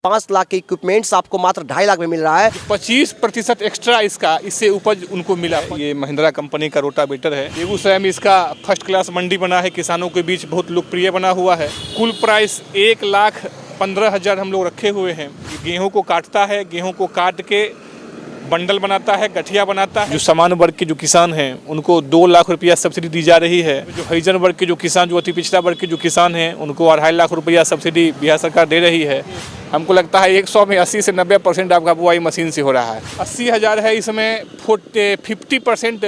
5 लाख के इक्विपमेंट्स आपको मात्र 2.5 लाख में मिल रहा है। 25% एक्स्ट्रा इससे उपज उनको मिला। ये महिंद्रा कंपनी का रोटावेटर है। बेगूसराय में इसका फर्स्ट क्लास मंडी बना है, किसानों के बीच बहुत लोकप्रिय बना हुआ है। कुल प्राइस 1,15,000 हम लोग रखे हुए हैं। गेहूं को काटता है, गेहूं को काट के बंडल बनाता है, गठिया बनाता है। जो सामान्य वर्ग के जो किसान हैं उनको 2 लाख रुपया सब्सिडी दी जा रही है। जो हरिजन वर्ग के जो किसान, जो अति पिछड़ा वर्ग के जो किसान हैं उनको 2.5 लाख रुपया सब्सिडी बिहार सरकार दे रही है। हमको लगता है 100 में 80 से 90% आपका बुआई मशीन से हो रहा है। 80,000 है, इसमें 50%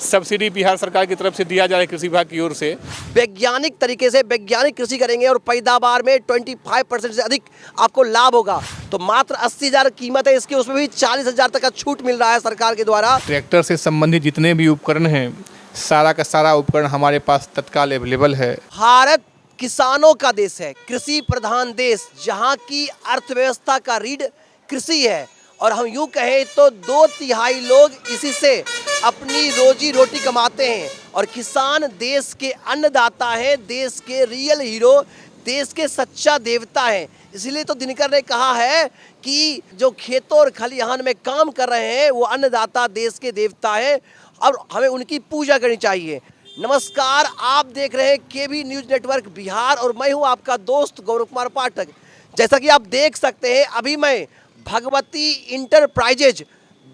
सब्सिडी बिहार सरकार की तरफ से दिया जा रहा है कृषि विभाग की ओर से। वैज्ञानिक तरीके से वैज्ञानिक कृषि करेंगे और पैदावार में 25% से अधिक आपको लाभ होगा। तो मात्र 80,000 कीमत है इसकी, उसमें भी 40,000 तक का छूट मिल रहा है सरकार के द्वारा। ट्रैक्टर से संबंधित जितने भी उपकरण हैं, सारा का सारा उपकरण हमारे पास तत्काल अवेलेबल है। भारत किसानों का देश है, कृषि प्रधान देश, जहाँ की अर्थव्यवस्था का रीढ़ कृषि है। और हम यूँ कहें तो 2/3 लोग इसी से अपनी रोजी रोटी कमाते हैं। और किसान देश के अन्नदाता हैं, देश के रियल हीरो, देश के सच्चा देवता हैं। इसलिए तो दिनकर ने कहा है कि जो खेतों और खलिहान में काम कर रहे हैं वो अन्नदाता देश के देवता हैं और हमें उनकी पूजा करनी चाहिए। नमस्कार, आप देख रहे हैं केबी न्यूज़ नेटवर्क बिहार और मैं हूं आपका दोस्त गौरव कुमार पाठक। जैसा कि आप देख सकते हैं, अभी मैं भगवती इंटरप्राइजेज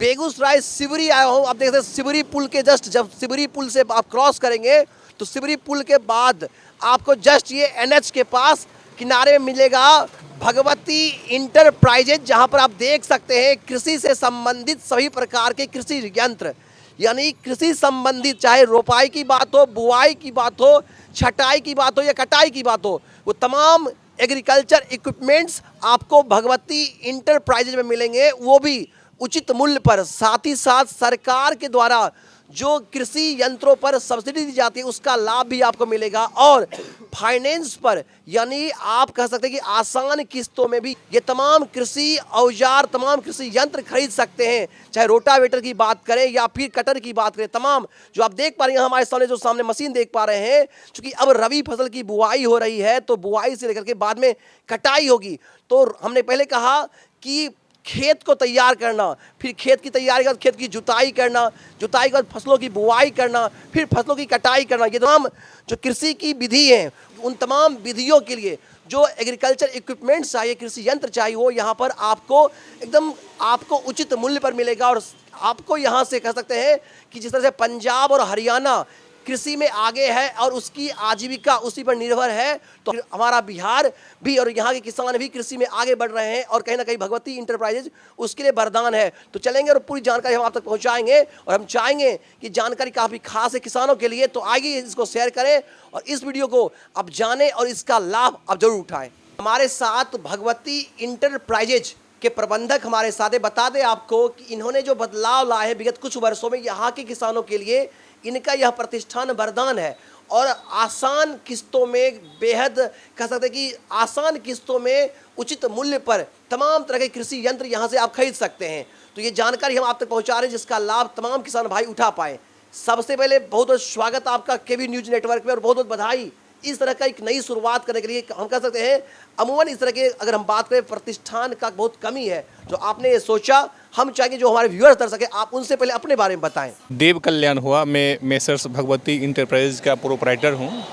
बेगूसराय सिवरी आया हूं। आप देख सकते हैं सिवरी पुल के जस्ट, जब सिवरी पुल से आप क्रॉस करेंगे तो सिवरी पुल के बाद आपको जस्ट ये NH के पास किनारे में मिलेगा भगवती इंटरप्राइजेज, जहां पर आप देख सकते हैं कृषि से संबंधित सभी प्रकार के कृषि यंत्र, यानी कृषि संबंधित, चाहे रोपाई की बात हो, बुआई की बात हो, छटाई की बात हो या कटाई की बात हो, वो तमाम एग्रीकल्चर इक्विपमेंट्स आपको भगवती इंटरप्राइजेज में मिलेंगे, वो भी उचित मूल्य पर। साथ ही साथ सरकार के द्वारा जो कृषि यंत्रों पर सब्सिडी दी जाती है उसका लाभ भी आपको मिलेगा। और फाइनेंस पर, यानी आप कह सकते हैं कि आसान किस्तों में भी ये तमाम कृषि औजार, तमाम कृषि यंत्र खरीद सकते हैं। चाहे रोटावेटर की बात करें या फिर कटर की बात करें, तमाम जो आप देख पा रहे हैं हमारे सामने, जो सामने मशीन देख पा रहे हैं, क्योंकि अब रबी फसल की बुआई हो रही है तो बुआई से लेकर के बाद में कटाई होगी। तो हमने पहले कहा कि खेत को तैयार करना, फिर खेत की तैयारी के बाद खेत की जुताई करना, जुताई के बाद फसलों की बुआई करना, फिर फसलों की कटाई करना, ये तमाम जो कृषि की विधि है, उन तमाम विधियों के लिए जो एग्रीकल्चर इक्विपमेंट्स चाहिए, कृषि यंत्र चाहिए, वो यहाँ पर आपको एकदम आपको उचित मूल्य पर मिलेगा। और आपको यहाँ से कह सकते हैं कि जिस तरह से पंजाब और हरियाणा कृषि में आगे है और उसकी आजीविका उसी पर निर्भर है, तो हमारा बिहार भी और यहाँ के किसान भी कृषि में आगे बढ़ रहे हैं और कहीं ना कहीं भगवती इंटरप्राइजेज उसके लिए वरदान है। तो चलेंगे और पूरी जानकारी हम आप तक पहुँचाएंगे और हम चाहेंगे कि जानकारी काफ़ी खास है किसानों के लिए। तो आइए इसको शेयर करें और इस वीडियो को आप जानें और इसका लाभ आप जरूर उठाएं। हमारे साथ भगवती इंटरप्राइजेज के प्रबंधक हमारे साथ है। बता दें आपको कि इन्होंने जो बदलाव लाए हैं विगत कुछ वर्षों में, यहाँ के किसानों के लिए इनका यह प्रतिष्ठान वरदान है। और आसान किस्तों में, बेहद कह सकते हैं कि आसान किस्तों में उचित मूल्य पर तमाम तरह के कृषि यंत्र यहाँ से आप खरीद सकते हैं। तो ये जानकारी हम आप तक पहुँचा रहे हैं जिसका लाभ तमाम किसान भाई उठा पाए। सबसे पहले बहुत बहुत स्वागत आपका केबी न्यूज़ नेटवर्क में और बहुत बहुत बधाई इस तरह का एक नई शुरुआत करने के लिए। हम कह सकते हैं अमूमन इस तरह के अगर हम बात करें प्रतिष्ठान का बहुत कमी है, जो आपने ये सोचा, हम चाहेंगे जो हमारे व्यूअर्स कर सके, आप उनसे पहले अपने बारे में बताएं। देव कल्याण हुआ, मैं मेसर्स भगवती इंटरप्राइजेज का प्रोपराइटर हूँ।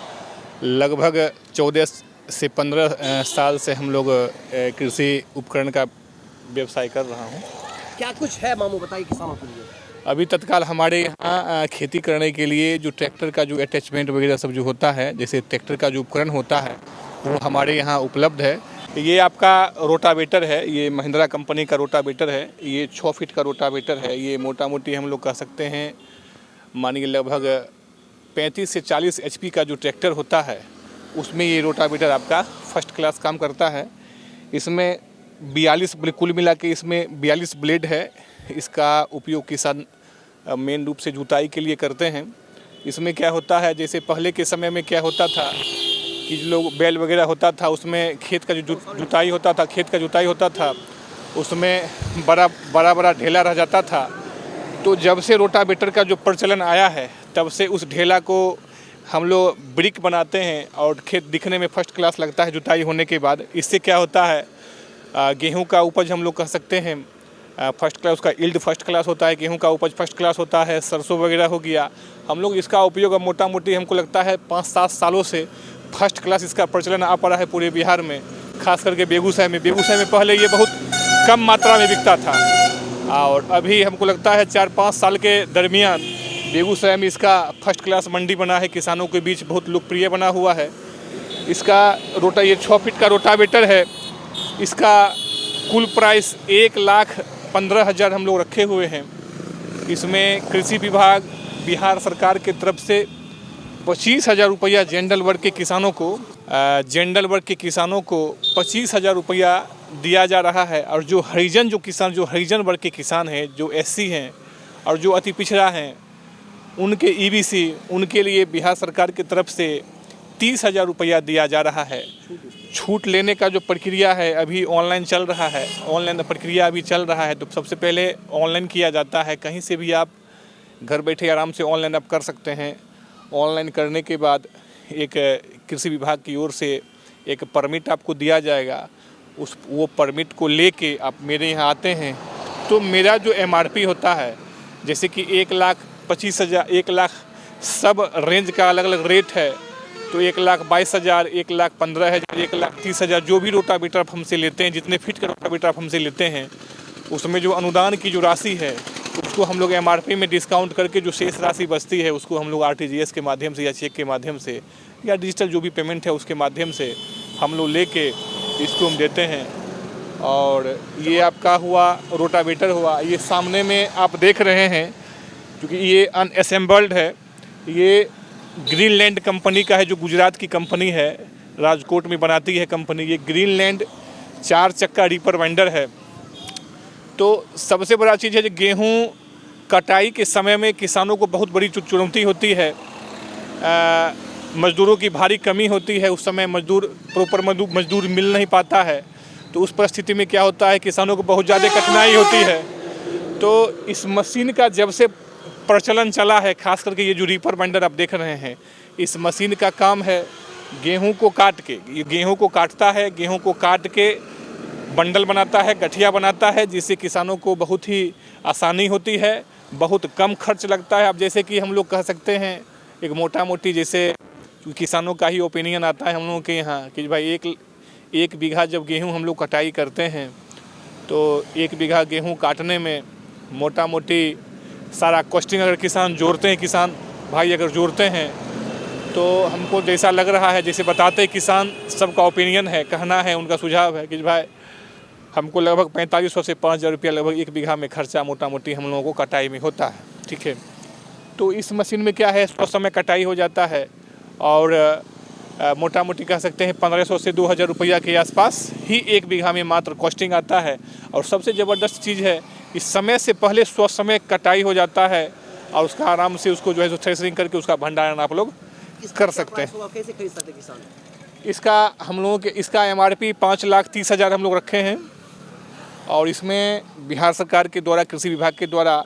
लगभग 14 से 15 साल से हम लोग कृषि उपकरण का व्यवसाय कर रहा हूँ। क्या कुछ है मामू, बताइए किसानों के लिए। अभी तत्काल हमारे यहाँ खेती करने के लिए जो ट्रैक्टर का जो अटैचमेंट वगैरह सब जो होता है, जैसे ट्रैक्टर का जो उपकरण होता है वो हमारे यहाँ उपलब्ध है। ये आपका रोटावेटर है, ये महिंद्रा कंपनी का रोटावेटर है। ये 6 फीट का रोटावेटर है। ये मोटा मोटी हम लोग कह सकते हैं, मानिए लगभग 35 से 40 HP का जो ट्रैक्टर होता है उसमें ये रोटावेटर आपका फर्स्ट क्लास काम करता है। इसमें 42 कुल मिला के इसमें 42 ब्लेड है। इसका उपयोग किसान मेन रूप से जुताई के लिए करते हैं। इसमें क्या होता है, जैसे पहले के समय में क्या होता था कि जो लोग बैल वगैरह होता था उसमें खेत का जो जुताई होता था, खेत का जुताई होता था, उसमें बड़ा ढेला रह जाता था। तो जब से रोटावेटर का जो प्रचलन आया है तब से उस ढेला को हम लोग ब्रिक बनाते हैं और खेत दिखने में फर्स्ट क्लास लगता है जुताई होने के बाद। इससे क्या होता है, गेहूं का उपज हम लोग कह सकते हैं फर्स्ट क्लास, उसका यील्ड फर्स्ट क्लास होता है, गेहूं का उपज फर्स्ट क्लास होता है। सरसों वगैरह हो गया, हम लोग इसका उपयोग अब मोटा मोटी हमको लगता है 5-7 सालों से फर्स्ट क्लास इसका प्रचलन आ पड़ा है पूरे बिहार में, खास करके बेगूसराय में पहले ये बहुत कम मात्रा में बिकता था और अभी हमको लगता है 4-5 साल के दरमियान बेगूसराय में इसका फर्स्ट क्लास मंडी बना है, किसानों के बीच बहुत लोकप्रिय बना हुआ है। इसका ये 6 फीट का रोटावेटर है, इसका कुल प्राइस 1,15,000 हम लोग रखे हुए हैं। इसमें कृषि विभाग बिहार सरकार की तरफ से 25,000 रुपया जनरल वर्ग के किसानों को 25,000 रुपया दिया जा रहा है। और जो हरिजन वर्ग के किसान हैं, जो SC हैं और जो अति पिछड़ा हैं, उनके EBC, उनके लिए बिहार सरकार की तरफ से 30,000 रुपया दिया जा रहा है। छूट लेने का जो प्रक्रिया है अभी ऑनलाइन चल रहा है, ऑनलाइन प्रक्रिया अभी चल रहा है। तो सबसे पहले ऑनलाइन किया जाता है, कहीं से भी आप घर बैठे आराम से ऑनलाइन आप कर सकते हैं। ऑनलाइन करने के बाद एक कृषि विभाग की ओर से एक परमिट आपको दिया जाएगा। वो परमिट को लेके आप मेरे यहाँ आते हैं तो मेरा जो MRP होता है, जैसे कि 1,25,000, 1 लाख सब रेंज का अलग अलग रेट है, तो 1,22,000, 1,15,000, 1,30,000 जो भी रोटावेटर आप हमसे लेते हैं, जितने फीट का रोटावेटर आप हमसे लेते हैं, उसमें जो अनुदान की जो राशि है उसको हम लोग MRP में डिस्काउंट करके जो शेष राशि बचती है उसको हम लोग RTGS के माध्यम से या चेक के माध्यम से या डिजिटल जो भी पेमेंट है उसके माध्यम से हम लोग लेके इसको हम देते हैं। और ये आपका हुआ रोटावेटर हुआ। ये सामने में आप देख रहे हैं, क्योंकि ये अनअसेंबल्ड है, ये ग्रीनलैंड कंपनी का है, जो गुजरात की कंपनी है, राजकोट में बनाती है कंपनी। ये ग्रीनलैंड 4 चक्का रीपर वेंडर है। तो सबसे बड़ा चीज़ है कि गेहूं कटाई के समय में किसानों को बहुत बड़ी चुनौती होती है, मज़दूरों की भारी कमी होती है। उस समय प्रॉपर मजदूर मिल नहीं पाता है, तो उस परिस्थिति में क्या होता है, किसानों को बहुत ज़्यादा कठिनाई होती है। तो इस मशीन का जब से प्रचलन चला है, खास करके ये जो रीपर वेंडर आप देख रहे हैं, इस मशीन का काम है गेहूं को काट के, ये गेहूं को काटता है, गेहूं को काट के बंडल बनाता है, गठिया बनाता है, जिससे किसानों को बहुत ही आसानी होती है, बहुत कम खर्च लगता है। अब जैसे कि हम लोग कह सकते हैं एक मोटा मोटी, जैसे किसानों का ही ओपिनियन आता है हम लोगों के यहाँ कि भाई एक बीघा जब गेहूं हम लोग कटाई करते हैं तो 1 बीघा गेहूं काटने में मोटा मोटी सारा कॉस्टिंग अगर किसान भाई अगर जोड़ते हैं तो हमको जैसा लग रहा है, जैसे बताते किसान सबका ओपिनियन है, कहना है, उनका सुझाव है कि भाई हमको लगभग 4500 से 5,000 रुपया लगभग 1 बीघा में खर्चा मोटा मोटी हम लोगों को कटाई में होता है। ठीक है, तो इस मशीन में क्या है, 100 समय कटाई हो जाता है और मोटा मोटी कह सकते हैं 1500 से 2,000 रुपया के आसपास ही 1 बीघा में मात्र कॉस्टिंग आता है। और सबसे ज़बरदस्त चीज़ है, इस समय से पहले 100 समय कटाई हो जाता है और उसका आराम से उसको जो है सो थ्रेशरिंग करके उसका भंडारण आप लोग कर सकते हैं। कैसे खरीद सकते किसान? इसका MRP 5,30,000 हम लोग रखे हैं और इसमें बिहार सरकार के द्वारा, कृषि विभाग के द्वारा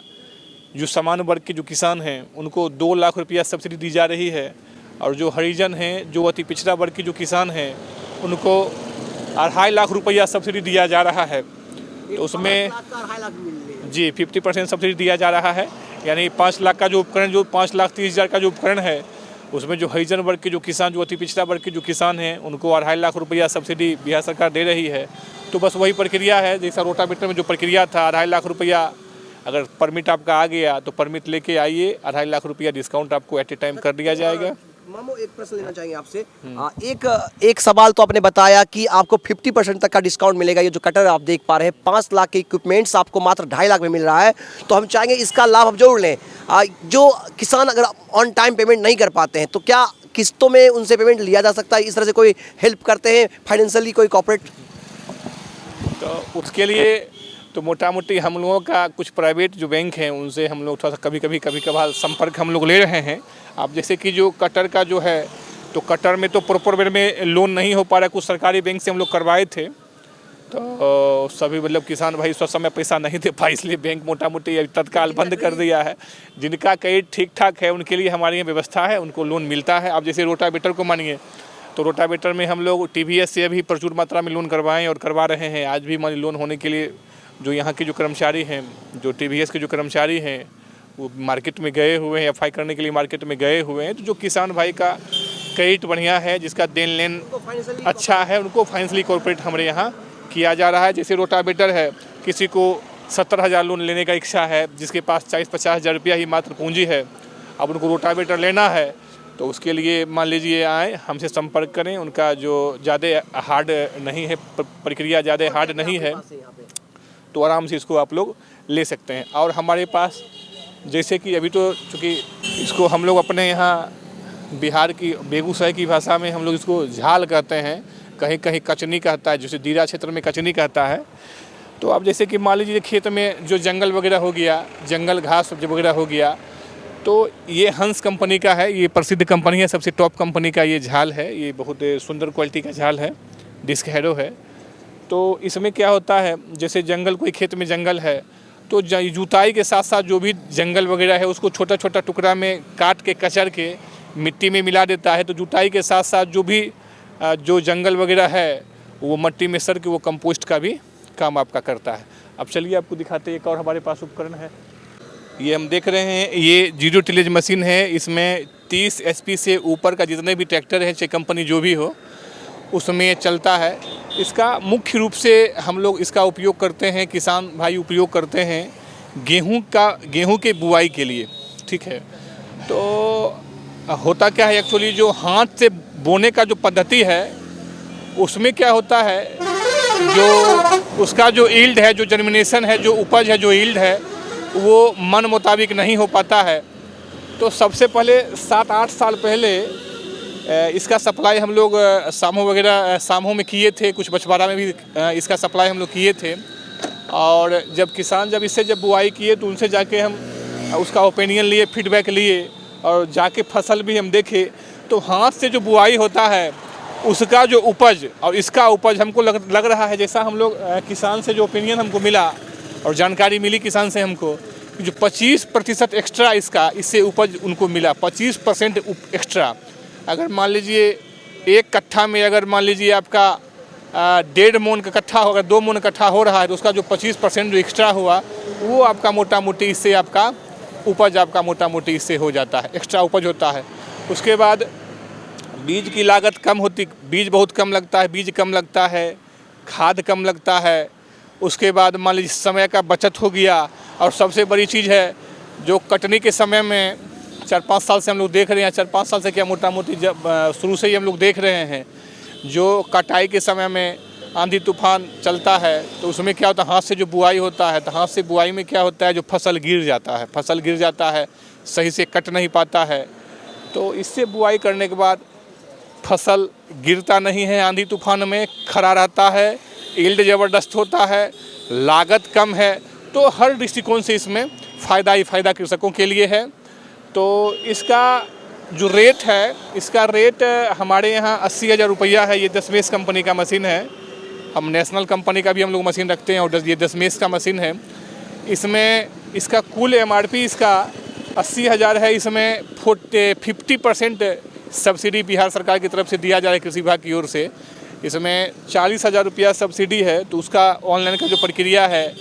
जो सामान्य वर्ग के जो किसान हैं उनको 2 लाख रुपया सब्सिडी दी जा रही है। और जो हरिजन हैं, जो अति पिछड़ा वर्ग के जो किसान हैं, उनको 2.5 लाख रुपया सब्सिडी दिया जा रहा है। तो उसमें 50% सब्सिडी दिया जा रहा है, यानी 5 लाख का जो उपकरण, जो 5,30,000 का जो उपकरण है, उसमें जो हरिजन वर्ग के जो किसान, जो अति पिछड़ा वर्ग के जो किसान हैं, उनको 2.5 लाख रुपया सब्सिडी बिहार सरकार दे रही है। तो बस वही प्रक्रिया है, जैसा रोटावेटर में जो प्रक्रिया था, 2.5 लाख रुपया अगर परमिट आपका आ गया तो परमिट लेके आइए, 2.5 लाख रुपया डिस्काउंट आपको एट ए टाइम कर दिया जाएगा। मामू, एक प्रश्न लेना चाहेंगे आपसे। एक सवाल तो आपने बताया कि आपको 50% तक का डिस्काउंट मिलेगा। ये जो कटर आप देख पा रहे हैं, 5 लाख के इक्विपमेंट्स आपको मात्र 2.5 लाख में मिल रहा है। तो हम चाहेंगे इसका लाभ आप जरूर लें। जो किसान अगर ऑन टाइम पेमेंट नहीं कर पाते हैं तो क्या किस्तों में उनसे पेमेंट लिया जा सकता है? इस तरह से कोई हेल्प करते हैं फाइनेंशियली, कोई कॉर्पोरेट? तो उसके लिए तो मोटा मोटी हम लोगों का कुछ प्राइवेट जो बैंक हैं उनसे हम लोग थोड़ा सा कभी कभार संपर्क हम लोग ले रहे हैं। अब जैसे कि जो कटर का जो है, तो कटर में तो प्रॉपर वे में लोन नहीं हो पा रहा है, कुछ सरकारी बैंक से हम लोग करवाए थे, तो सभी मतलब किसान भाई उस समय पैसा नहीं दे पाए, इसलिए बैंक मोटा मोटी तत्काल बंद कर दिया है। जिनका क्रेडिट ठीक ठाक है उनके लिए हमारे यहाँ व्यवस्था है, उनको लोन मिलता है। अब जैसे रोटावेटर को मानिए, तो रोटावेटर में हम लोग टीवीएस से अभी प्रचुर मात्रा में लोन करवाएं और करवा रहे हैं। आज भी मान लोन होने के लिए जो यहाँ के जो कर्मचारी हैं, जो टीवीएस के जो कर्मचारी हैं, वो मार्केट में गए हुए हैं, एफआई करने के लिए मार्केट में गए हुए हैं। तो जो किसान भाई का क्रेडिट बढ़िया है, जिसका देन लेन अच्छा है, उनको फाइनेंशियली कॉर्पोरेट हमारे यहाँ किया जा रहा है। जैसे रोटावेटर है, किसी को 70,000 लोन लेने का इच्छा है, जिसके पास 40-50 हज़ार रुपया ही मात्र पूंजी है, अब उनको रोटावेटर लेना है तो उसके लिए मान लीजिए आए हमसे संपर्क करें। उनका जो ज़्यादा हार्ड नहीं है, प्रक्रिया ज़्यादा हार्ड नहीं है, तो आराम से इसको आप लोग ले सकते हैं। और हमारे पास जैसे कि अभी तो चूँकि इसको हम लोग अपने यहाँ बिहार की बेगूसराय की भाषा में हम लोग इसको झाल कहते हैं, कहीं कहीं कचनी कहता है, जैसे दीरा क्षेत्र में कचनी कहता है। तो अब जैसे कि मान लीजिए खेत में जो जंगल वगैरह हो गया, जंगल घास वगैरह हो गया, तो ये हंस कंपनी का है, ये प्रसिद्ध कंपनी है, सबसे टॉप कंपनी का ये झाल है। ये बहुत सुंदर क्वालिटी का झाल है, डिस्क हैरो है। तो इसमें क्या होता है, जैसे जंगल, कोई खेत में जंगल है तो जुताई के साथ साथ जो भी जंगल वगैरह है उसको छोटा छोटा टुकड़ा में काट के कचर के मिट्टी में मिला देता है। तो जुताई के साथ साथ जो भी जो जंगल वगैरह है वो मिट्टी में सड़ के वो कंपोस्ट का भी काम आपका करता है। अब चलिए आपको दिखाते हैं, एक और हमारे पास उपकरण है। ये हम देख रहे हैं, ये जीरो टिलेज मशीन है। इसमें 30 HP से ऊपर का जितने भी ट्रैक्टर है, चाहे कंपनी जो भी हो, उसमें चलता है। इसका मुख्य रूप से हम लोग इसका उपयोग करते हैं, किसान भाई उपयोग करते हैं गेहूं के बुआई के लिए, ठीक है। तो होता क्या है, एक्चुअली जो हाथ से बोने का जो पद्धति है उसमें क्या होता है, जो उसका जो यील्ड है, जो जर्मिनेशन है, जो उपज है, जो यील्ड है, वो मन मुताबिक नहीं हो पाता है। तो सबसे पहले 7-8 साल पहले इसका सप्लाई हम लोग सामों में किए थे, कुछ बछवाड़ा में भी इसका सप्लाई हम लोग किए थे। और जब किसान जब बुआई किए तो उनसे जाके हम उसका ओपिनियन लिए, फीडबैक लिए, और जाके फसल भी हम देखे तो हाथ से जो बुआई होता है उसका जो उपज और इसका उपज हमको लग रहा है, जैसा हम लोग किसान से जो ओपिनियन हमको मिला और जानकारी मिली किसान से हमको, जो 25% एक्स्ट्रा इससे उपज उनको मिला, 25% एक्स्ट्रा। अगर मान लीजिए एक कट्ठा में अगर मान लीजिए आपका 1.5 मोन का कट्ठा होगा, 2 मोन कट्ठा हो रहा है, तो उसका जो 25% जो एक्स्ट्रा हुआ वो आपका मोटा मोटी इससे आपका उपज आपका मोटा मोटी इससे हो जाता है, एक्स्ट्रा उपज होता है। उसके बाद बीज की लागत कम होती, बीज बहुत कम लगता है, बीज कम लगता है, खाद कम लगता है। उसके बाद मान लीजिए समय का बचत हो गया। और सबसे बड़ी चीज़ है, जो कटनी के समय में 4-5 साल से हम लोग देख रहे हैं, 4-5 साल से क्या मोटा मोटी जब शुरू से ही हम लोग देख रहे हैं, जो कटाई के समय में आंधी तूफान चलता है तो उसमें क्या होता है, हाथ से जो बुआई होता है तो हाथ से बुआई में क्या होता है, जो फसल गिर जाता है, सही से कट नहीं पाता है। तो इससे बुआई करने के बाद फसल गिरता नहीं है, आंधी तूफान में खड़ा रहता है, यील्ड ज़बरदस्त होता है, लागत कम है। तो हर दृष्टिकोण से इसमें फ़ायदा ही फ़ायदा कृषकों के लिए है। तो इसका जो रेट है, इसका रेट हमारे यहाँ 80,000 रुपया है। ये दशमेश कंपनी का मशीन है। हम नेशनल कंपनी का भी हम लोग मशीन रखते हैं और ये दशमेश का मशीन है। इसमें इसका कुल MRP इसका 80,000 है। इसमें 50% सब्सिडी बिहार सरकार की तरफ से दिया जा रहा है, कृषि विभाग की ओर से। इसमें 40,000 रुपया सब्सिडी है। तो उसका ऑनलाइन का जो प्रक्रिया है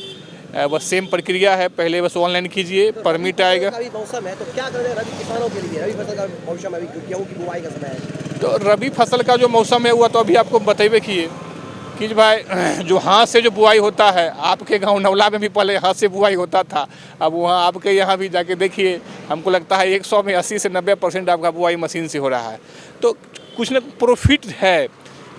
बस सेम प्रक्रिया है, पहले बस ऑनलाइन कीजिए, परमिट आएगा। अभी मौसम है तो क्या कर रहे हैं रबी किसानों के लिए, रबी फसल का मौसम है, अभी गेहूं की बुआई का समय है। तो रबी फसल का जो मौसम है हुआ तो अभी आपको बतेबे किए कि भाई जो हाथ से जो बुआई होता है, आपके गांव नवला में भी पहले हाथ से बुआई होता था, अब वहाँ आपके यहाँ भी जाके देखिए, हमको लगता है 100 में 80 से 90% आपका बुआई मशीन से हो रहा है। तो कुछ न प्रॉफिट है,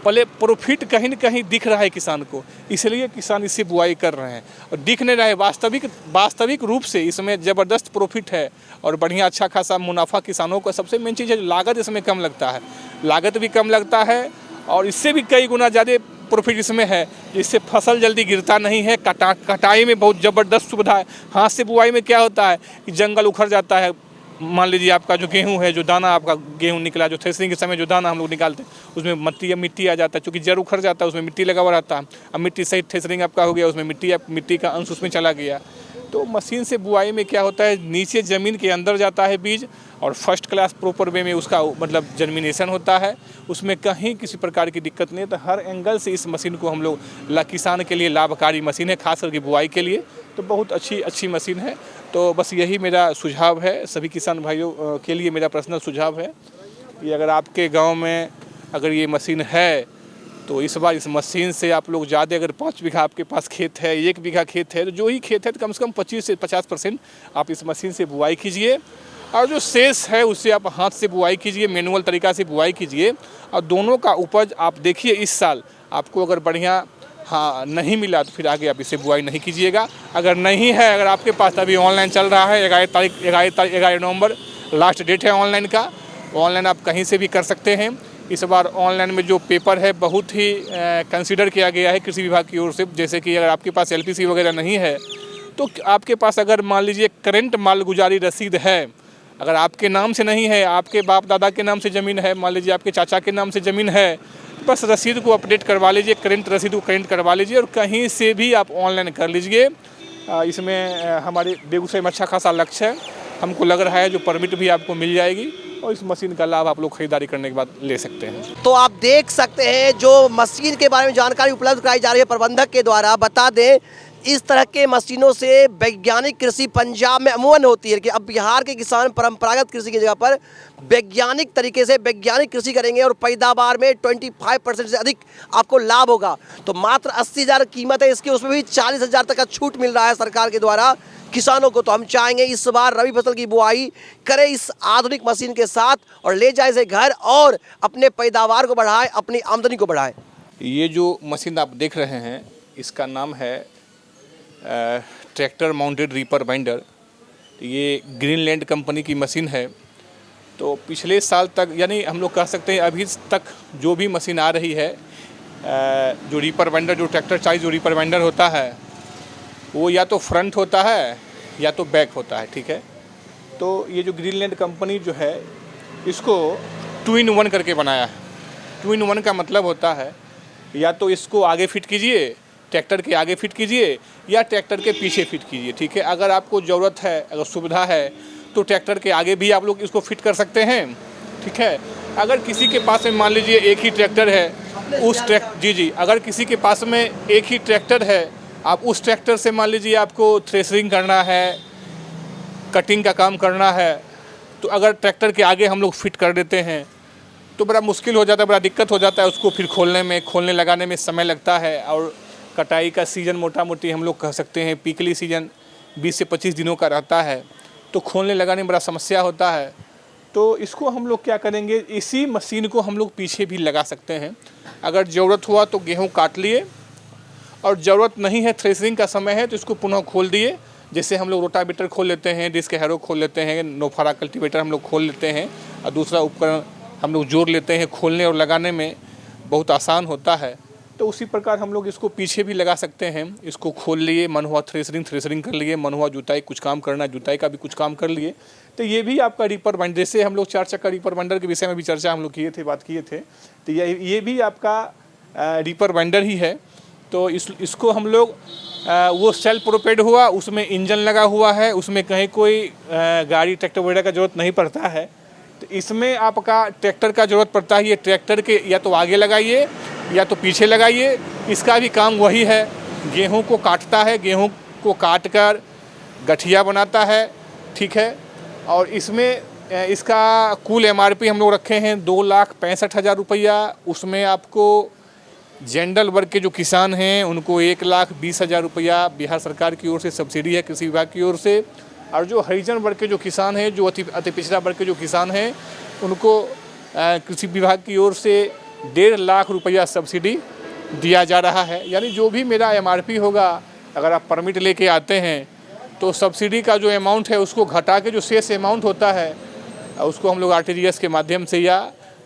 पहले प्रॉफिट कहीं न कहीं दिख रहा है किसान को, इसलिए किसान इससे बुआई कर रहे हैं। और दिख नहीं रहा है, वास्तविक रूप से इसमें ज़बरदस्त प्रॉफिट है और बढ़िया अच्छा खासा मुनाफा किसानों को। सबसे मेन चीज़ है लागत इसमें कम लगता है, लागत भी कम लगता है और इससे भी कई गुना ज़्यादा प्रॉफिट इसमें है। जिससे फसल जल्दी गिरता नहीं है, कटाई में बहुत ज़बरदस्त सुविधा है। हाथ से बुआई में क्या होता है कि जंगल उखड़ जाता है। मान लीजिए आपका जो गेहूं है, जो दाना आपका गेहूं निकला, जो थ्रेसिंग के समय जो दाना हम लोग निकालते हैं उसमें मिट्टी आ जाता है, क्योंकि जड़ उखड़ जाता है, उसमें मिट्टी लगा हुआ रहता है। अब मिट्टी सही थ्रेसिंग आपका हो गया, उसमें मिट्टी का अंश उसमें चला गया। तो मशीन से बुआई में क्या होता है, नीचे ज़मीन के अंदर जाता है बीज और फर्स्ट क्लास प्रॉपर वे में उसका मतलब जर्मिनेशन होता है, उसमें कहीं किसी प्रकार की दिक्कत नहीं है। तो हर एंगल से इस मशीन को हम लोग किसान के लिए लाभकारी मशीन है, खास करके बुआई के लिए तो बहुत अच्छी मशीन है। तो बस यही मेरा सुझाव है सभी किसान भाइयों के लिए, मेरा पर्सनल सुझाव है कि अगर आपके गाँव में अगर ये मशीन है तो इस बार इस मशीन से आप लोग ज़्यादा, अगर 5 बीघा आपके पास खेत है, 1 बीघा खेत है, तो जो ही खेत है तो कम से कम 25 से 50% आप इस मशीन से बुआई कीजिए और जो शेष है उससे आप हाथ से बुआई कीजिए, मैनुअल तरीक़ा से बुआई कीजिए और दोनों का उपज आप देखिए। इस साल आपको अगर बढ़िया नहीं मिला तो फिर आगे आप इसे बुआई नहीं कीजिएगा। अगर नहीं है, अगर आपके पास अभी ऑनलाइन चल रहा है, 11 नवंबर लास्ट डेट है ऑनलाइन का, ऑनलाइन आप कहीं से भी कर सकते हैं। इस बार ऑनलाइन में जो पेपर है बहुत ही कंसीडर किया गया है कृषि विभाग की ओर से। जैसे कि अगर आपके पास LPC वगैरह नहीं है तो आपके पास अगर मान लीजिए करंट मालगुजारी रसीद है, अगर आपके नाम से नहीं है, आपके बाप दादा के नाम से ज़मीन है, मान लीजिए आपके चाचा के नाम से ज़मीन है, बस रसीद को अपडेट करवा लीजिए, करंट रसीद को करंट करवा लीजिए और कहीं से भी आप ऑनलाइन कर लीजिए। इसमें हमारे बेगूसराय में अच्छा खासा लक्ष्य है, हमको लग रहा है जो परमिट भी आपको मिल जाएगी और इस मशीन का लाभ आप लोग खरीदारी करने के बाद ले सकते हैं। तो आप देख सकते हैं जो मशीन के बारे में जानकारी उपलब्ध कराई जा रही है प्रबंधक के द्वारा। बता दें इस तरह के मशीनों से वैज्ञानिक कृषि पंजाब में अमूमन होती है कि अब बिहार के किसान परंपरागत कृषि की जगह पर वैज्ञानिक तरीके से वैज्ञानिक कृषि करेंगे और पैदावार में 25% से अधिक आपको लाभ होगा। तो मात्र 80,000 कीमत है इसकी, उसमें भी 40,000 तक का छूट मिल रहा है सरकार के द्वारा किसानों को। तो हम चाहेंगे इस बार रबी फसल की बुआई करें इस आधुनिक मशीन के साथ और ले जाए इसे घर और अपने पैदावार को बढ़ाएं, अपनी आमदनी को बढ़ाएं। ये जो मशीन आप देख रहे हैं इसका नाम है ट्रैक्टर माउंटेड रीपर बाइंडर। ये ग्रीनलैंड कंपनी की मशीन है। तो पिछले साल तक, यानी हम लोग कह सकते हैं अभी तक जो भी मशीन आ रही है, जो रीपर बाइंडर, जो ट्रैक्टर चाइज जो रीपर बाइंडर होता है वो या तो फ्रंट होता है या तो बैक होता है, ठीक है। तो ये जो ग्रीनलैंड कंपनी जो है इसको 2 in 1 करके बनाया है। 2 in 1 का मतलब होता है या तो इसको आगे फिट कीजिए, ट्रैक्टर के आगे फिट कीजिए या ट्रैक्टर के पीछे फिट कीजिए, ठीक है। अगर आपको ज़रूरत है, अगर सुविधा है तो ट्रैक्टर के आगे भी आप लोग इसको फिट कर सकते हैं, ठीक है। अगर किसी के पास में मान लीजिए एक ही ट्रैक्टर है, उस अगर किसी के पास में एक ही ट्रैक्टर है, आप उस ट्रैक्टर से मान लीजिए आपको थ्रेशरिंग करना है, कटिंग का काम करना है, तो अगर ट्रैक्टर के आगे हम लोग फिट कर देते हैं तो बड़ा मुश्किल हो जाता है, बड़ा दिक्कत हो जाता है। उसको फिर खोलने लगाने में समय लगता है और कटाई का सीज़न मोटा मोटी हम लोग कह सकते हैं पीकली सीज़न 20 से 25 दिनों का रहता है, तो खोलने लगाने में बड़ा समस्या होता है। तो इसको हम लोग क्या करेंगे, इसी मशीन को हम लोग पीछे भी लगा सकते हैं। अगर ज़रूरत हुआ तो गेहूँ काट लिए और ज़रूरत नहीं है, थ्रेशरिंग का समय है तो इसको पुनः खोल दिए। जैसे हम लोग रोटावेटर खोल लेते हैं, डिस्क हैरो खोल लेते हैं, नोफारा कल्टीवेटर हम लोग खोल लेते हैं और दूसरा उपकरण हम लोग जोड़ लेते हैं, खोलने और लगाने में बहुत आसान होता है। तो उसी प्रकार हम लोग इसको पीछे भी लगा सकते हैं। इसको खोल लिए, मन हुआ थ्रेशरिंग कर लिए, मन हुआ जुताई कुछ काम करना, जुताई का भी कुछ काम कर लिए। तो ये भी आपका रीपर बाइंडर, जैसे हम लोग 4 चक्का रीपर बाइंडर के विषय में भी चर्चा हम लोग बात किए थे, तो ये भी आपका रीपर बाइंडर ही है। तो इसको हम लोग वो सेल्फ प्रोपेड हुआ, उसमें इंजन लगा हुआ है, उसमें कहीं कोई गाड़ी ट्रैक्टर वगैरह का ज़रूरत नहीं पड़ता है। तो इसमें आपका ट्रैक्टर का ज़रूरत पड़ता है। ये ट्रैक्टर के या तो आगे लगाइए या तो पीछे लगाइए, इसका भी काम वही है। गेहूं को काटता है, गेहूं को काट कर गठिया बनाता है, ठीक है। और इसमें इसका कुल MRP हम लोग रखे हैं 2,65,000 रुपया। उसमें आपको जनरल वर्ग के जो किसान हैं उनको 1,20,000 रुपया बिहार सरकार की ओर से सब्सिडी है कृषि विभाग की ओर से। और जो हरिजन वर्ग के जो किसान हैं, जो अति पिछड़ा वर्ग के जो किसान हैं, उनको कृषि विभाग की ओर से 1.5 लाख रुपया सब्सिडी दिया जा रहा है। यानी जो भी मेरा MRP होगा, अगर आप परमिट लेके आते हैं तो सब्सिडी का जो अमाउंट है उसको घटा के जो शेष अमाउंट होता है उसको हम लोग RTGS के माध्यम से या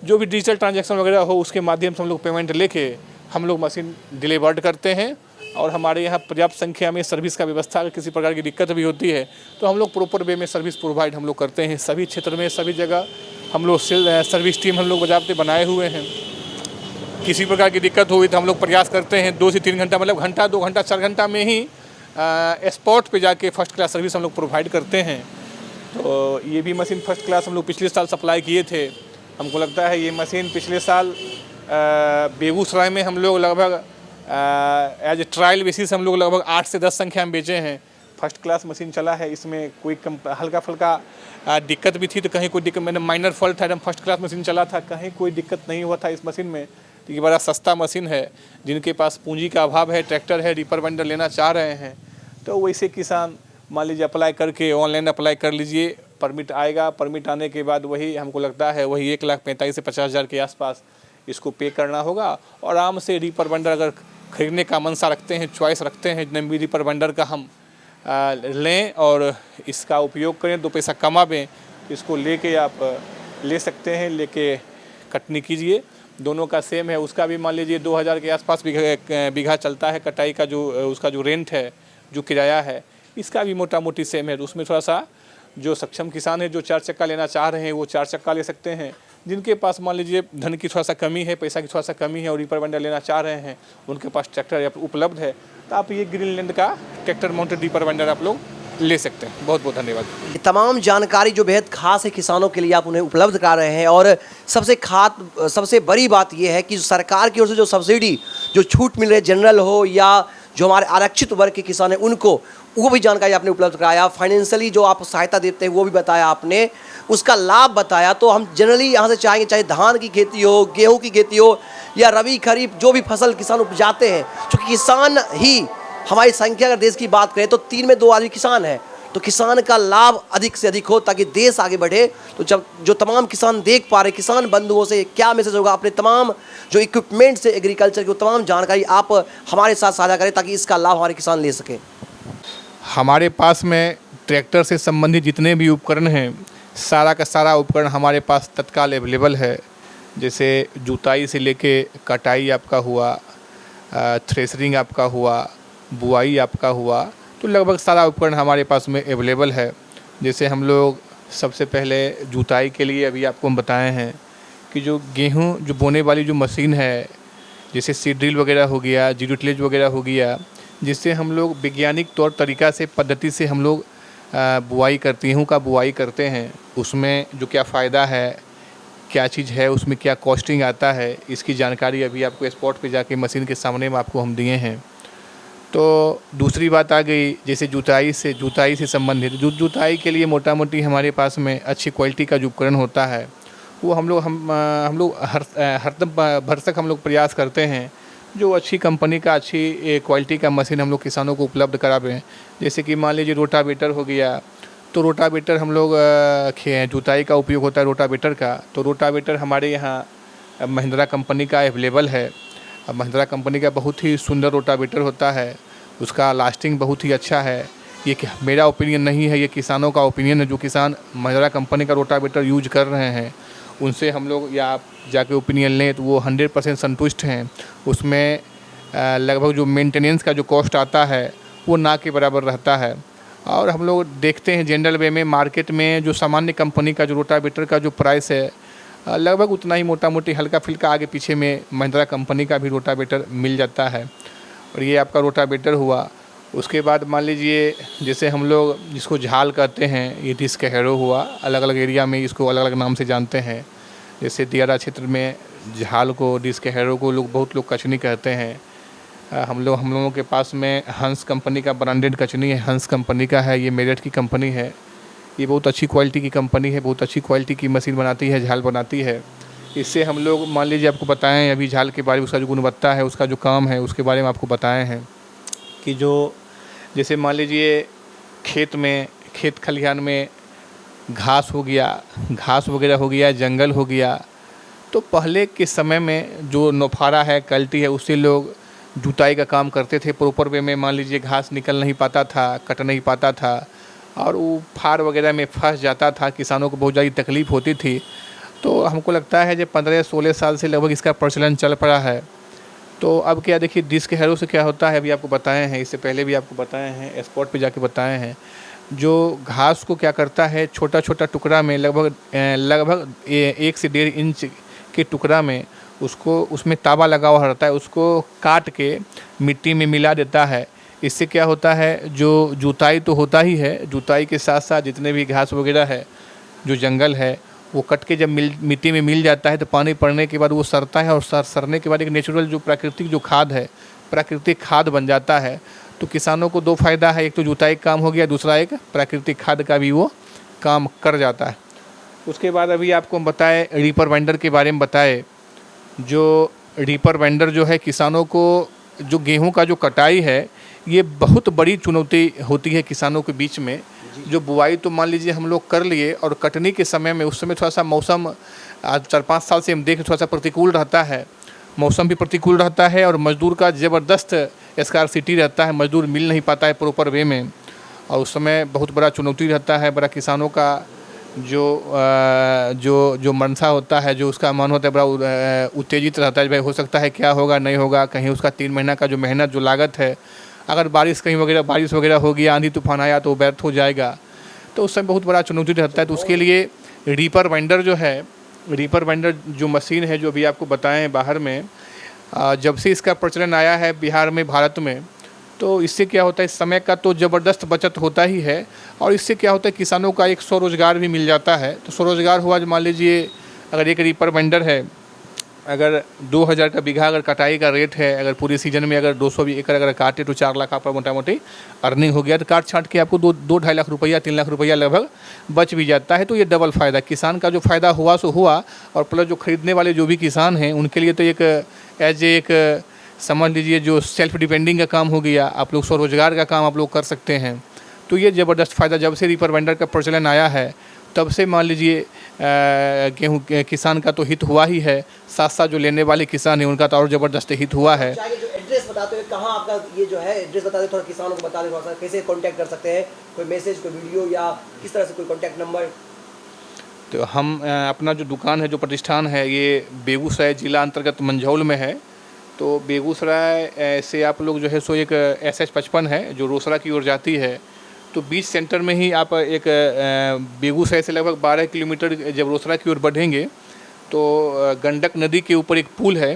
जो भी डिजिटल ट्रांजैक्शन वगैरह हो उसके माध्यम से हम लोग पेमेंट लेके हम लोग मशीन डिलीवर्ड करते हैं। और हमारे यहाँ पर्याप्त संख्या में सर्विस का व्यवस्था, अगर किसी प्रकार की दिक्कत भी होती है तो हम लोग प्रॉपर वे में सर्विस प्रोवाइड हम लोग करते हैं। सभी क्षेत्र में, सभी जगह हम लोग सर्विस टीम हम लोग बजाते बनाए हुए हैं। किसी प्रकार की दिक्कत हुई तो हम लोग प्रयास करते हैं 2 से 3 घंटा, मतलब घंटा 2 घंटा 4 घंटा में ही स्पॉट पे जाके फर्स्ट क्लास सर्विस हम लोग प्रोवाइड करते हैं। तो ये भी मशीन फर्स्ट क्लास हम लोग पिछले साल सप्लाई किए थे। हमको लगता है ये मशीन पिछले साल बेगूसराय में हम लोग लगभग एज ए ट्रायल बेसिस हम लोग लगभग 8 से 10 संख्या में बेचे हैं। फर्स्ट क्लास मशीन चला है, इसमें कोई हल्का फुल्का दिक्कत भी थी तो कहीं कोई दिक्कत, मैंने माइनर फॉल्ट था, एकदम फर्स्ट क्लास मशीन चला था, कहीं कोई दिक्कत नहीं हुआ था इस मशीन में। तो ये बड़ा सस्ता मशीन है। जिनके पास पूंजी का अभाव है, ट्रैक्टर है, रीपर बाइंडर लेना चाह रहे हैं, तो वैसे किसान मान लीजिए अप्लाई करके ऑनलाइन अप्लाई कर लीजिए, परमिट आएगा। परमिट आने के बाद वही हमको लगता है वही 1,45,000 से 50,000 के आसपास इसको पे करना होगा। और आराम से रीपर बाइंडर अगर खरीदने का मनसा रखते हैं, चॉइस रखते हैं, नंबी रीपर बाइंडर का हम लें और इसका उपयोग करें, 2 पैसा कमावें, इसको लेके आप ले सकते हैं, लेके कटनी कीजिए। दोनों का सेम है। उसका भी मान लीजिए 2,000 के आसपास बीघा चलता है कटाई का, जो उसका जो रेंट है, जो किराया है, इसका भी मोटा मोटी सेम है। उसमें थोड़ा सा जो सक्षम किसान है, जो 4 चक्का लेना चाह रहे हैं, वो 4 चक्का ले सकते हैं। जिनके पास मान लीजिए धन की थोड़ा सा कमी है, पैसा की थोड़ा सा कमी है और रीपर बाइंडर लेना चाह रहे हैं, उनके पास ट्रैक्टर उपलब्ध है, तो आप ये ग्रीनलैंड का ट्रैक्टर माउंटेड रीपर बाइंडर आप लोग ले सकते हैं। बहुत बहुत धन्यवाद। ये तमाम जानकारी जो बेहद खास है किसानों के लिए, आप उन्हें उपलब्ध करा रहे हैं। और सबसे बड़ी बात यह है कि सरकार की ओर से जो सब्सिडी, जो छूट मिल रही है, जनरल हो या जो हमारे आरक्षित वर्ग के किसान हैं उनको, वो भी जानकारी आपने उपलब्ध कराया। फाइनेंशियली जो आप सहायता देते हैं वो भी बताया आपने, उसका लाभ बताया। तो हम जनरली यहाँ से चाहेंगे, चाहे धान की खेती हो, गेहूँ की खेती हो या रबी खरीफ जो भी फसल किसान उपजाते हैं, चूँकि किसान ही हमारी संख्या अगर देश की बात करें तो 3 में 2 आदमी किसान है, तो किसान का लाभ अधिक से अधिक हो ताकि देश आगे बढ़े। तो जब जो तमाम किसान देख पा रहे, किसान बंधुओं से क्या मैसेज होगा, अपने तमाम जो इक्विपमेंट से एग्रीकल्चर की तमाम जानकारी आप हमारे साथ साझा करें ताकि इसका लाभ हमारे किसान ले सकें। हमारे पास में ट्रैक्टर से संबंधित जितने भी उपकरण हैं, सारा का सारा उपकरण हमारे पास तत्काल अवेलेबल है। जैसे जुताई से लेके कटाई आपका हुआ, थ्रेसरिंग आपका हुआ, बुआई आपका हुआ, तो लगभग सारा उपकरण हमारे पास में अवेलेबल है। जैसे हम लोग सबसे पहले जुताई के लिए अभी आपको हम बताए हैं कि जो गेहूं जो बोने वाली जो मशीन है, जैसे सीड ड्रिल वगैरह हो गया, जीरो टिलेज वगैरह हो गया, जिससे हम लोग वैज्ञानिक तौर तरीका से पद्धति से हम लोग बुआई करते गेहूँ का बुआई करते हैं। उसमें जो क्या फ़ायदा है, क्या चीज़ है, उसमें क्या कॉस्टिंग आता है, इसकी जानकारी अभी आपको स्पॉट पे जाके मशीन के सामने में आपको हम दिए हैं। तो दूसरी बात आ गई जैसे जुताई से संबंधित जुताई के लिए मोटा मोटी हमारे पास में अच्छी क्वालिटी का जो उपकरण होता है, वो हम लोग हरदम भरसक हम लोग प्रयास करते हैं जो अच्छी कंपनी का, अच्छी क्वालिटी का मशीन हम लोग किसानों को उपलब्ध करावें। जैसे कि मान लीजिए रोटावेटर हो गया, तो रोटावेटर हम लोग जुताई का उपयोग होता है रोटावेटर का, तो रोटावेटर हमारे यहाँ महिंद्रा कंपनी का अवेलेबल है। महिंद्रा कंपनी का बहुत ही सुंदर रोटावेटर होता है, उसका लास्टिंग बहुत ही अच्छा है। ये मेरा ओपिनियन नहीं है, ये किसानों का ओपिनियन है। जो किसान महिंद्रा कंपनी का रोटावेटर यूज कर रहे हैं उनसे हम लोग या आप जाके ओपिनियन लें तो वो 100% संतुष्ट हैं। उसमें लगभग जो मेंटेनेंस का जो कॉस्ट आता है वो ना के बराबर रहता है। और हम लोग देखते हैं जनरल वे में मार्केट में जो सामान्य कंपनी का जो रोटावेटर का जो प्राइस है लगभग उतना ही मोटा मोटी हल्का फुल्का आगे पीछे में महिंद्रा कंपनी का भी रोटावेटर मिल जाता है। और ये आपका रोटावेटर हुआ। उसके बाद मान लीजिए जैसे हम लोग जिसको झाल कहते हैं, ये डिस्क हैरो हुआ, अलग अलग एरिया में इसको अलग अलग नाम से जानते हैं। जैसे दियारा क्षेत्र में झाल को, डिस्क हैरो को लोग बहुत लोग कचनी कहते हैं। हम लोगों के पास में हंस कंपनी का ब्रांडेड कचनी है, हंस कंपनी का है, ये मेरठ की कंपनी है। ये बहुत अच्छी क्वालिटी की कंपनी है, बहुत अच्छी क्वालिटी की मशीन बनाती है, झाल बनाती है। इससे हम लोग मान लीजिए आपको बताएं अभी झाल के बारे में, उसका जो गुणवत्ता है, उसका जो काम है, उसके बारे में आपको बताए हैं कि जो जैसे मान लीजिए खेत खलिहान में घास हो गया, घास वगैरह हो गया, जंगल हो गया, तो पहले के समय में जो नौफारा है, कल्टी है, उससे लोग जुताई का काम करते थे प्रॉपर वे में। मान लीजिए घास निकल नहीं पाता था, कट नहीं पाता था और वो फार वगैरह में फंस जाता था, किसानों को बहुत ज़्यादा तकलीफ़ होती थी। तो हमको लगता है जो 15-16 साल से लगभग इसका प्रचलन चल पड़ा है। तो अब क्या देखिए डिस्क हैरो से क्या होता है, अभी आपको बताए हैं, इससे पहले भी आपको बताए हैं, स्पॉट पे जाके बताए हैं। जो घास को क्या करता है, छोटा छोटा टुकड़ा में लगभग 1 से 1.5 इंच के टुकड़ा में उसमें तावा लगा हुआ रहता है, उसको काट के मिट्टी में मिला देता है। इससे क्या होता है, जो जुताई तो होता ही है, जुताई के साथ साथ जितने भी घास वगैरह है, जो जंगल है, वो कट के जब मिट्टी में मिल जाता है तो पानी पड़ने के बाद वो सड़ता है, और सड़ने के बाद एक नेचुरल जो प्राकृतिक जो खाद है, प्राकृतिक खाद बन जाता है। तो किसानों को दो फायदा है, एक तो जुताई काम हो गया, दूसरा एक प्राकृतिक खाद का भी वो काम कर जाता है। उसके बाद अभी आपको हम बताएं रीपर बाइंडर के बारे में बताएं। जो रीपर बाइंडर जो है, किसानों को जो गेहूं का जो कटाई है, ये बहुत बड़ी चुनौती होती है किसानों के बीच में। जो बुआई तो मान लीजिए हम लोग कर लिए, और कटनी के समय में, उस समय थोड़ा सा मौसम आज 4-5 साल से हम देखें थोड़ा सा प्रतिकूल रहता है, मौसम भी प्रतिकूल रहता है, और मज़दूर का ज़बरदस्त स्कार्सिटी रहता है, मज़दूर मिल नहीं पाता है प्रॉपर वे में, और उस समय बहुत बड़ा चुनौती रहता है। बड़ा किसानों का जो मनसा होता है, जो उसका मन होता है, बड़ा उत्तेजित रहता है, भाई हो सकता है क्या होगा नहीं होगा, कहीं उसका 3 महीना का जो मेहनत जो लागत है, अगर बारिश वगैरह हो गया, आंधी तूफान आया तो व्यर्थ हो जाएगा। तो उस समय बहुत बड़ा चुनौती रहता है। तो उसके लिए रीपर बाइंडर जो है, रीपर बाइंडर जो मशीन है, जो अभी आपको बताएं बाहर में, जब से इसका प्रचलन आया है बिहार में, भारत में, तो इससे क्या होता है, समय का तो ज़बरदस्त बचत होता ही है, और इससे क्या होता है, किसानों का एक स्वरोजगार भी मिल जाता है। तो स्वरोजगार हुआ, मान लीजिए अगर एक रीपर बाइंडर है, अगर 2000 का बीघा अगर कटाई का रेट है, अगर पूरे सीजन में अगर 200 एकड़ अगर काटे तो 4 लाख आपका मोटा मोटी अर्निंग हो गया। तो काट छाट के आपको 2-2.5 लाख रुपया, 3 लाख रुपया लगभग बच भी जाता है। तो ये डबल फ़ायदा, किसान का जो फ़ायदा हुआ सो हुआ, और प्लस जो खरीदने वाले जो भी किसान हैं उनके लिए तो एक एक समझ लीजिए जो सेल्फ डिपेंडिंग का काम हो गया, आप लोग स्वरोजगार का काम आप लोग कर सकते हैं। तो ये ज़बरदस्त फ़ायदा जब से रीपर बाइंडर का प्रचलन आया है, तब से मान लीजिए गेहूँ किसान का तो हित हुआ ही है, साथ साथ जो लेने वाले किसान हैं उनका तो और ज़बरदस्त हित हुआ है। जो एड्रेस बताते हुए, कहाँ आपका ये जो है एड्रेस बताते, थोड़ा किसानों को बता दें, थोड़ा सा कैसे कांटेक्ट कर सकते हैं, कोई मैसेज, कोई वीडियो, या किस तरह से कोई कांटेक्ट नंबर? तो हम अपना जो दुकान है, जो प्रतिष्ठान है, ये बेगूसराय जिला अंतर्गत मंझौल में है। तो बेगूसराय से आप लोग जो है सो एक SH55 है जो रोसड़ा की ओर जाती है, तो बीच सेंटर में ही आप एक बेगूसराय से लगभग 12 किलोमीटर जब रोसड़ा की ओर बढ़ेंगे तो गंडक नदी के ऊपर एक पुल है,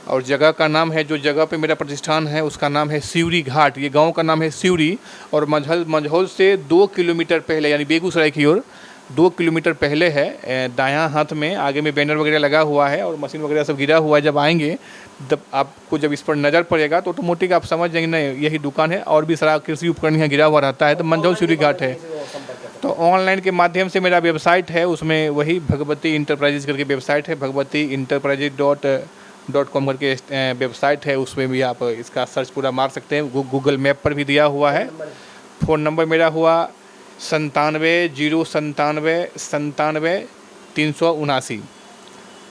और जगह का नाम है, जो जगह पे मेरा प्रतिष्ठान है उसका नाम है सिवरी घाट। ये गांव का नाम है सिवरी, और मंझौल से 2 किलोमीटर पहले, यानी बेगूसराय की ओर 2 किलोमीटर पहले है। दायां हाथ में आगे में बैनर वगैरह लगा हुआ है, और मशीन वगैरह सब गिरा हुआ है। जब आएंगे तब आपको जब इस पर नज़र पड़ेगा तो ऑटोमेटिक आप समझ जाएंगे नहीं यही दुकान है। और भी सारा कृषि उपकरण यहाँ गिरा हुआ रहता है। तो मंझौल सिवरी घाट है। तो ऑनलाइन के माध्यम से मेरा वेबसाइट है, उसमें वही भगवती इंटरप्राइजेज करके वेबसाइट है, भगवती enterprises.com करके वेबसाइट है, उसमें भी आप इसका सर्च पूरा मार सकते हैं। गूगल मैप पर भी दिया हुआ है। फ़ोन नंबर मेरा हुआ 97 097 97 379।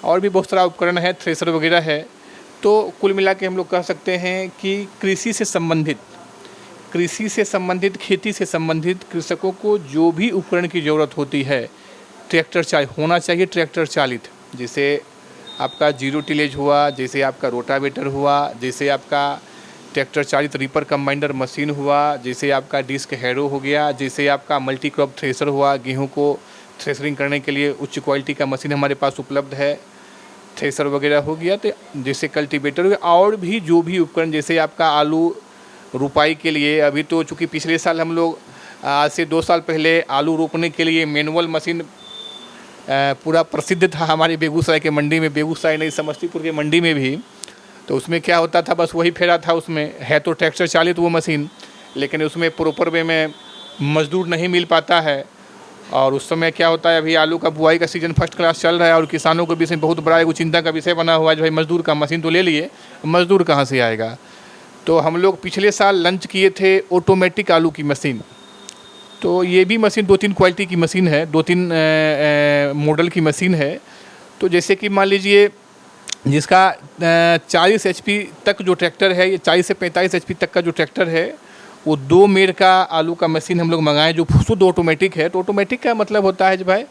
और भी बहुत सारा उपकरण है, थ्रेसर वगैरह है। तो कुल मिला के हम लोग कह सकते हैं कि कृषि से संबंधित, खेती से संबंधित कृषकों को जो भी उपकरण की ज़रूरत होती है, ट्रैक्टर होना चाहिए, ट्रैक्टर चालित, जैसे आपका जीरो टिलेज हुआ, जैसे आपका रोटावेटर हुआ, जैसे आपका ट्रैक्टर चालित रीपर कंबाइंडर मशीन हुआ, जैसे आपका डिस्क हैरो हो गया, जैसे आपका मल्टी क्रॉप थ्रेसर हुआ, गेहूं को थ्रेसरिंग करने के लिए उच्च क्वालिटी का मशीन हमारे पास उपलब्ध है, थ्रेसर वगैरह हो गया। तो जैसे कल्टीवेटर हो गया, और भी जो भी उपकरण, जैसे आपका आलू रुपाई के लिए, अभी तो चूँकि पिछले साल हम लोग आज से 2 साल पहले आलू रोपने के लिए मैनुअल मशीन पूरा प्रसिद्ध था हमारे बेगूसराय के मंडी में, बेगूसराय नहीं समस्तीपुर के मंडी में भी। तो उसमें क्या होता था, बस वही फेरा था, उसमें है तो ट्रैक्टर चालित वो मशीन, लेकिन उसमें प्रॉपर वे में मजदूर नहीं मिल पाता है। और उस समय क्या होता है, अभी आलू का बुआई का सीज़न फर्स्ट क्लास चल रहा है, और किसानों के बीच में बहुत बड़ा एक चिंता का विषय बना हुआ है, भाई मजदूर का, मशीन तो ले लिए, मजदूर कहाँ से आएगा। तो हम लोग पिछले साल लॉन्च किए थे ऑटोमेटिक आलू की मशीन। तो ये भी मशीन 2-3 क्वालिटी की मशीन है, 2-3 मॉडल की मशीन है। तो जैसे कि मान लीजिए जिसका 40 HP तक जो ट्रैक्टर है, ये 40 से 45 HP तक का जो ट्रैक्टर है, वो 2 मेड़ का आलू का मशीन हम लोग मंगाएं, जो शुद्ध ऑटोमेटिक है। तो ऑटोमेटिक का मतलब होता है जो भाई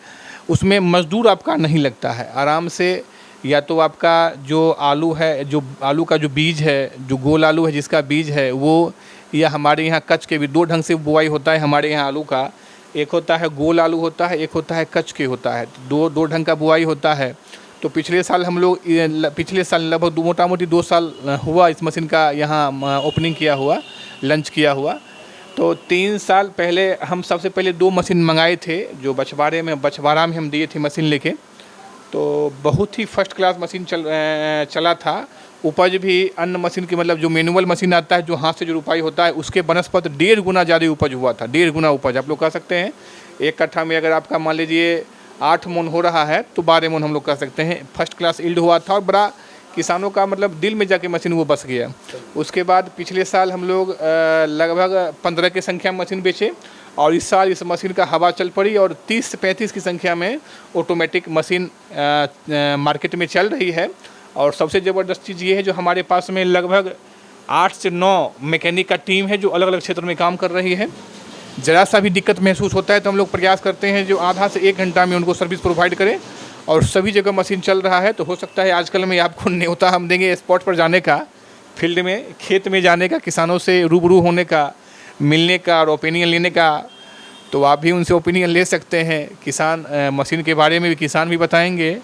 उसमें मजदूर आपका नहीं लगता है, आराम से, या तो आपका जो आलू है, जो आलू का जो बीज है, जो गोल आलू है जिसका बीज है वो, या हमारे यहाँ कच्च के भी 2 ढंग से बुआई होता है हमारे यहाँ आलू का। एक होता है गोल आलू होता है, एक होता है कच्च के होता है, 2 ढंग का बुआई होता है। तो पिछले साल हम लोग, पिछले साल लगभग मोटा मोटी 2 साल हुआ इस मशीन का यहाँ ओपनिंग किया हुआ, लंच किया हुआ। तो 3 साल पहले हम सबसे पहले 2 मशीन मंगाए थे, जो बछवाड़ा में हम दिए थे मशीन लेके। तो बहुत ही फर्स्ट क्लास मशीन चला था। उपज भी अन्य मशीन की, मतलब जो मैनुअल मशीन आता है, जो हाथ से जो रुपाई होता है, उसके बनस्पत 1.5 गुना ज़्यादा उपज हुआ था। 1.5 गुना उपज आप लोग कह सकते हैं। 1 कट्ठा में अगर आपका मान लीजिए 8 मन हो रहा है तो 12 मन हम लोग कह सकते हैं। फर्स्ट क्लास ईल्ड हुआ था और बड़ा किसानों का मतलब दिल में जाके मशीन वो बस गया। उसके बाद पिछले साल हम लोग लगभग 15 की संख्या में मशीन बेचे और इस साल इस मशीन का हवा चल पड़ी और 30 से 35 की संख्या में ऑटोमेटिक मशीन मार्केट में चल रही है। और सबसे ज़बरदस्त चीज़ ये है, जो हमारे पास में लगभग 8 से 9 मैकेनिक का टीम है जो अलग अलग क्षेत्र में काम कर रही है। ज़रा सा भी दिक्कत महसूस होता है तो हम लोग प्रयास करते हैं जो आधा से 1 घंटा में उनको सर्विस प्रोवाइड करें, और सभी जगह मशीन चल रहा है। तो हो सकता है आजकल में आपको न्योता हम देंगे स्पॉट पर जाने का, फील्ड में, खेत में जाने का, किसानों से रूबरू होने का, मिलने का और ओपिनियन लेने का। तो आप भी उनसे ओपिनियन ले सकते हैं। किसान मशीन के बारे में भी किसान भी बताएंगे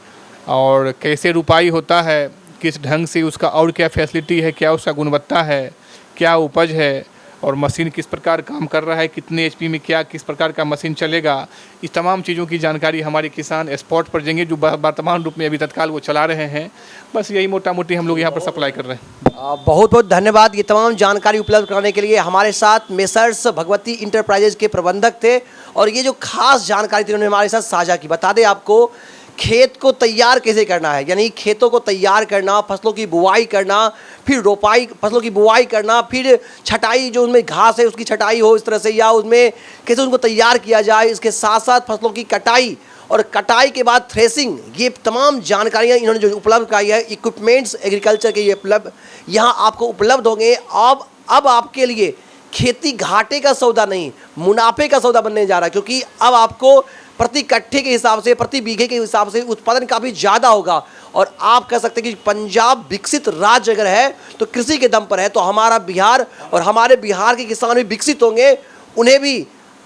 और कैसे रुपाई होता है, किस ढंग से उसका और क्या फैसिलिटी है, क्या उसका गुणवत्ता है, क्या उपज है, और मशीन किस प्रकार काम कर रहा है, कितने एचपी में क्या किस प्रकार का मशीन चलेगा। इस तमाम चीज़ों की जानकारी हमारे किसान स्पॉट पर देंगे, जो वर्तमान रूप में अभी तत्काल वो चला रहे हैं। बस यही मोटा मोटी हम लोग यहाँ पर सप्लाई कर रहे हैं। बहुत बहुत धन्यवाद ये तमाम जानकारी उपलब्ध कराने के लिए। हमारे साथ मेसर्स भगवती इंटरप्राइजेज के प्रबंधक थे और ये जो खास जानकारी थी उन्होंने हमारे साथ साझा की। बता दें आपको, खेत को तैयार कैसे करना है, यानी खेतों को तैयार करना, फसलों की बुवाई करना, फिर रोपाई, फसलों की बुवाई करना, फिर छटाई, जो उनमें घास है उसकी छटाई हो इस तरह से, या उसमें कैसे उनको तैयार किया जाए। इसके साथ साथ फसलों की कटाई और कटाई के बाद थ्रेसिंग, ये तमाम जानकारियाँ इन्होंने जो उपलब्ध कराई है। इक्विपमेंट्स एग्रीकल्चर के ये उपलब्ध यहाँ आपको उपलब्ध होंगे। अब आपके लिए खेती घाटे का सौदा नहीं, मुनाफे का सौदा बनने जा रहा है, क्योंकि अब आपको प्रति कट्ठे के हिसाब से, प्रति बीघे के हिसाब से उत्पादन काफ़ी ज़्यादा होगा। और आप कह सकते हैं कि पंजाब विकसित राज्य अगर है तो कृषि के दम पर है। तो हमारा बिहार और हमारे बिहार के किसान भी विकसित होंगे, उन्हें भी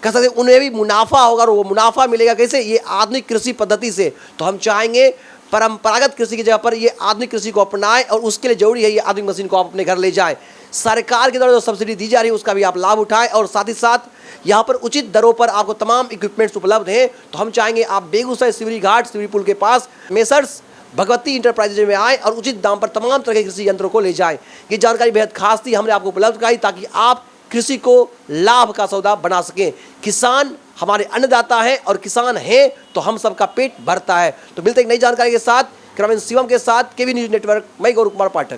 कह सकते हैं उन्हें भी मुनाफा होगा। और वो मुनाफा मिलेगा कैसे? ये आधुनिक कृषि पद्धति से। तो हम चाहेंगे परंपरागत कृषि की जगह पर ये आधुनिक कृषि को अपनाएं, और उसके लिए जरूरी है ये आधुनिक मशीन को आप अपने घर ले जाएं। सरकार की द्वारा जो सब्सिडी दी जा रही है उसका भी आप लाभ उठाएं, और साथ ही साथ यहाँ पर उचित दरों पर आपको तमाम इक्विपमेंट्स उपलब्ध हैं। तो हम चाहेंगे आप बेगूसराय सिवरी घाट, सिवरी पुल के पास मेसर्स भगवती इंटरप्राइजेज में आएँ और उचित दाम पर तमाम तरह के कृषि यंत्रों को ले जाएं। ये जानकारी बेहद खास थी, हमने आपको उपलब्ध कराई ताकि आप कृषि को लाभ का सौदा बना सकें। किसान हमारे अन्नदाता हैं और किसान हैं तो हम सबका पेट भरता है। तो मिलते एक नई जानकारी के साथ, कैमरामैन शिवम के साथ, केवी न्यूज़ नेटवर्क, मैं गौरव कुमार पाठक।